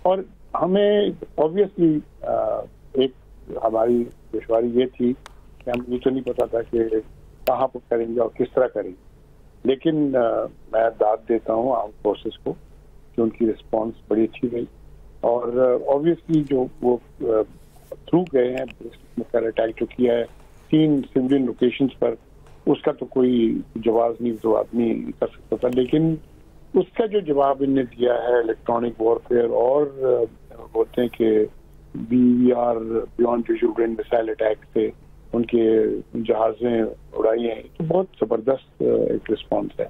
और हमें ऑब्वियसली एक हमारी दुश्वारी ये थी कि हम ये तो नहीं पता था कि कहाँ पर करेंगे और किस तरह करेंगे, लेकिन मैं दाद देता हूँ आर्म फोर्सेस को कि उनकी रिस्पांस बड़ी अच्छी रही। और ऑब्वियसली जो वो थ्रू गए हैं, अटैक जो किया है 3 सिविलियन लोकेशंस पर, उसका तो कोई जवाब नहीं तो आदमी कर सकता था, लेकिन उसका जो जवाब इन्हें दिया है इलेक्ट्रॉनिक वॉरफेयर और बोलते हैं कि BVR beyond visual range missile attack से उनके जहाजें उड़ाई हैं, तो बहुत जबरदस्त एक रिस्पांस है।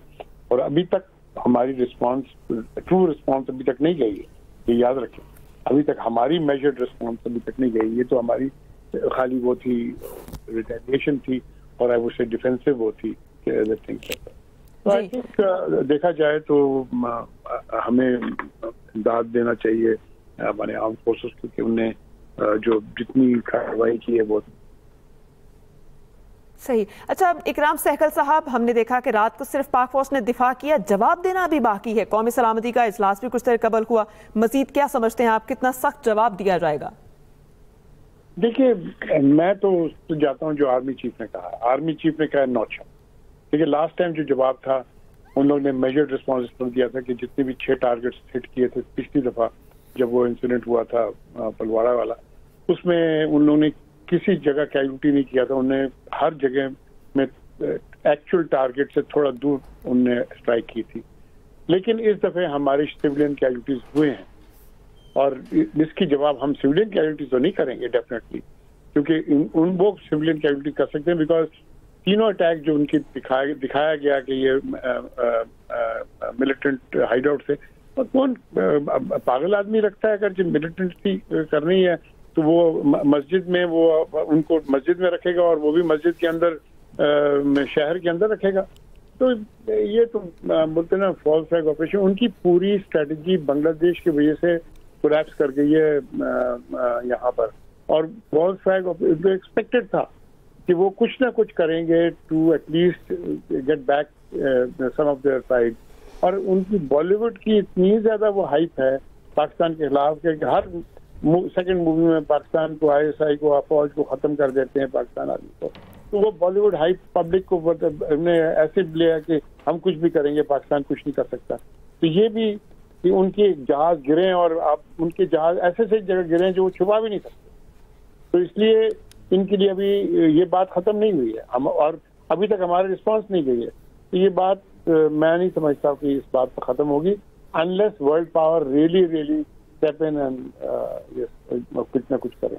और अभी तक हमारी रिस्पांस, ट्रू रिस्पांस अभी तक नहीं गई है, ये याद रखें। अभी तक हमारी मेजर्ड रिस्पांस अभी तक नहीं गई। ये तो हमारी खाली वो थी, रिटेलिएशन थी, और आई वुड से डिफेंसिव वो थी। तो आई थिंक देखा जाए तो हमें दाद देना चाहिए हमारे आर्म फोर्सेस को कि उन्हें जो जितनी कार्रवाई की है वो सही। अच्छा इकराम सहगल साहब, हमने देखा कि रात को सिर्फ पाक फौज ने दिफा किया, जवाब देना अभी बाकी है। कौमी सलामती का इजलास भी कुछ देर कबल हुआ, मजीद क्या समझते हैं आप, कितना सख्त जवाब दिया जाएगा? देखिए, मैं तो जाता हूँ जो आर्मी चीफ ने कहा। आर्मी चीफ ने कहा नौचा। देखिए, लास्ट टाइम जो जवाब था उन लोगों ने मेजर्ड रिस्पॉन्स दिया था कि जितने भी 6 टारगेट्स हिट किए थे पिछली दफा जब वो इंसिडेंट हुआ था पलवाड़ा वाला, उसमें उन लोगों ने किसी जगह कैजुअल्टी नहीं किया था। उन्हें हर जगह में एक्चुअल टारगेट से थोड़ा दूर उनने स्ट्राइक की थी। लेकिन इस दफे हमारे सिविलियन कैजुअल्टीज हुए हैं, और इसकी जवाब हम सिविलियन कैजुअल्टीज तो नहीं करेंगे डेफिनेटली, क्योंकि उन वो सिविलियन कैजुअल्टी कर सकते हैं बिकॉज तीनों अटैक जो उनकी दिखाया गया कि ये मिलिटेंट हाइडआउट से, और कौन पागल आदमी रखता है अगर जो मिलिटेंसी करनी है तो वो मस्जिद में वो उनको मस्जिद में रखेगा और वो भी मस्जिद के अंदर शहर के अंदर रखेगा। तो ये तो बोलते हैं ना फॉल्स फ्लैग ऑपरेशन। उनकी पूरी स्ट्रेटजी बांग्लादेश की वजह से कोलैप्स कर गई है यहाँ पर, और फॉल्स फ्लैग एक्सपेक्टेड था कि वो कुछ ना कुछ करेंगे to at least get back some of their side. और उनकी बॉलीवुड की इतनी ज्यादा वो हाइप है पाकिस्तान के खिलाफ कि हर सेकंड मूवी में पाकिस्तान को, ISI को, फौज को खत्म कर देते हैं पाकिस्तान आदमी को। तो वो बॉलीवुड हाइप पब्लिक को हमने ऐसे लिया कि हम कुछ भी करेंगे, पाकिस्तान कुछ नहीं कर सकता। तो ये भी कि उनके जहाज गिरे, और आप उनके जहाज ऐसे ऐसे जगह गिरे जो वो छुपा भी नहीं सकते। तो इसलिए इनके लिए अभी ये बात खत्म नहीं हुई है, हम और अभी तक हमारा रिस्पांस नहीं गई है। तो ये बात मैं नहीं समझता कि इस बात पर खत्म होगी unless world power really step in and कुछ ना कुछ करें।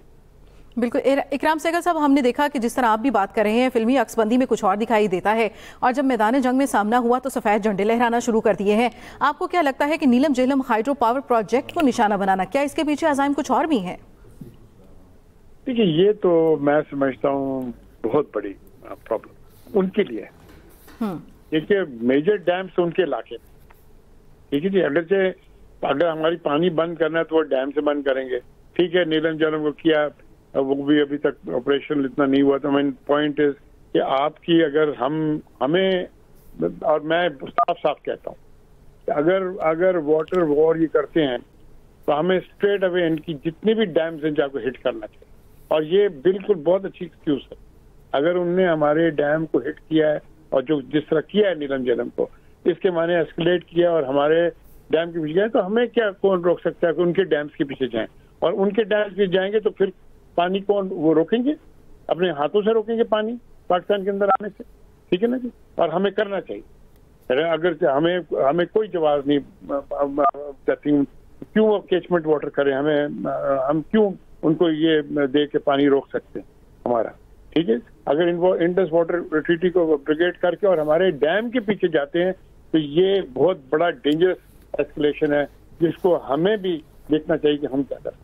बिल्कुल इकराम सहगल साहब, हमने देखा कि जिस तरह आप भी बात कर रहे हैं, फिल्मी अक्सबंदी में कुछ और दिखाई देता है, और जब मैदान जंग में सामना हुआ तो सफेद झंडे लहराना शुरू कर दिए हैं। आपको क्या लगता है कि नीलम झेलम हाइड्रो पावर प्रोजेक्ट को निशाना बनाना, क्या इसके पीछे अज़ाइम कुछ और भी हैं? देखिए, ये तो मैं समझता हूँ बहुत बड़ी प्रॉब्लम उनके लिए। देखिए, मेजर डैम्स उनके इलाके, ठीक है जी। अगर हमारी पानी बंद करना है तो वो डैम से बंद करेंगे, ठीक है। नीलम झेलम को किया, वो भी अभी तक ऑपरेशन इतना नहीं हुआ। तो मेन पॉइंट इज कि आपकी अगर हमें, और मैं साफ कहता हूँ कि अगर वाटर वॉर ये करते हैं तो हमें स्ट्रेट अवे इनकी जितनी भी डैम्स हैं जाकर हिट करना चाहिए। और ये बिल्कुल बहुत अच्छी एक्सक्यूज है। अगर उनने हमारे डैम को हिट किया है, और जो जिस तरह किया है नीलम झेलम को, इसके माने एस्केलेट किया और हमारे डैम के पीछे गए, तो हमें क्या कौन रोक सकता है कि उनके डैम्स के पीछे जाएं? और उनके डैम्स के जाएंगे तो फिर पानी कौन वो रोकेंगे? अपने हाथों से रोकेंगे पानी पाकिस्तान के अंदर आने से, ठीक है ना जी। और हमें करना चाहिए। अगर हमें कोई जवाब नहीं क्यों वो कैचमेंट वाटर करें, हम क्यों उनको ये दे के पानी रोक सकते हैं हमारा, ठीक है। अगर इंडस वाटर ट्रीटी को ब्रिगेड करके और हमारे डैम के पीछे जाते हैं तो ये बहुत बड़ा डेंजरस एस्केलेशन है, जिसको हमें भी देखना चाहिए कि हम क्या करें।